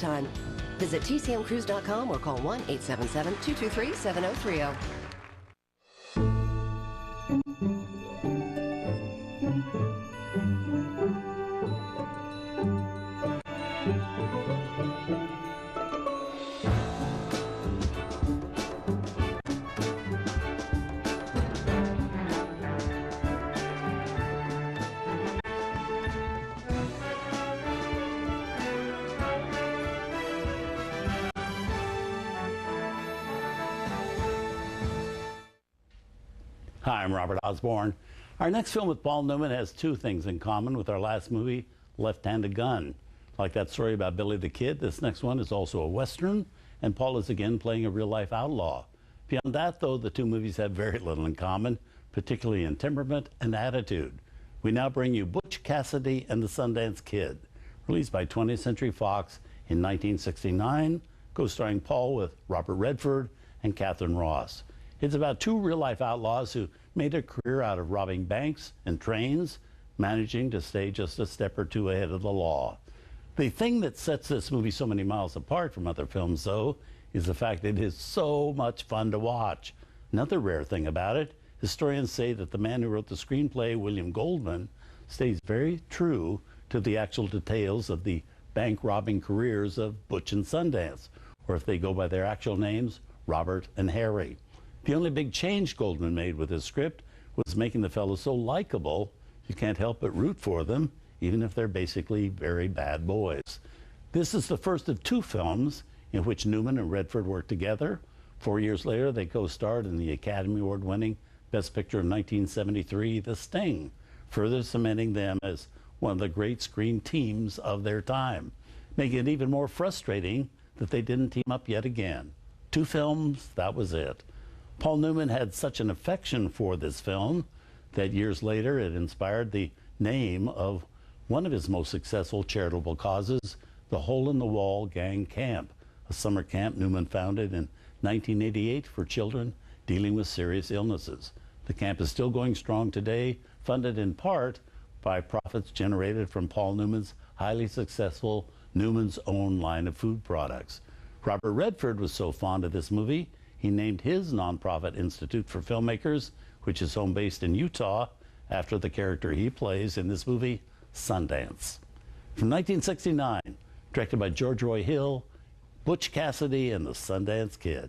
time. Visit tcmcruise.com or call 1-877-223-7030. Hi, I'm Robert Osborne. Our next film with Paul Newman has two things in common with our last movie, Left-Handed Gun. Like that story about Billy the Kid, this next one is also a Western, and Paul is again playing a real-life outlaw. Beyond that, though, the two movies have very little in common, particularly in temperament and attitude. We now bring you Butch Cassidy and the Sundance Kid, released by 20th Century Fox in 1969, co-starring Paul with Robert Redford and Catherine Ross. It's about two real-life outlaws who made a career out of robbing banks and trains, managing to stay just a step or two ahead of the law. The thing that sets this movie so many miles apart from other films, though, is the fact that it is so much fun to watch. Another rare thing about it, historians say that the man who wrote the screenplay, William Goldman, stays very true to the actual details of the bank-robbing careers of Butch and Sundance, or if they go by their actual names, Robert and Harry. The only big change Goldman made with his script was making the fellows so likable you can't help but root for them, even if they're basically very bad boys. This is the first of two films in which Newman and Redford worked together. 4 years later, they co-starred in the Academy Award-winning Best Picture of 1973, The Sting, further cementing them as one of the great screen teams of their time, making it even more frustrating that they didn't team up yet again. Two films, that was it. Paul Newman had such an affection for this film that years later it inspired the name of one of his most successful charitable causes, the Hole in the Wall Gang Camp, a summer camp Newman founded in 1988 for children dealing with serious illnesses. The camp is still going strong today, funded in part by profits generated from Paul Newman's highly successful Newman's Own line of food products. Robert Redford was so fond of this movie, he named his nonprofit Institute for Filmmakers, which is home based in Utah, after the character he plays in this movie, Sundance. From 1969, directed by George Roy Hill, Butch Cassidy and the Sundance Kid.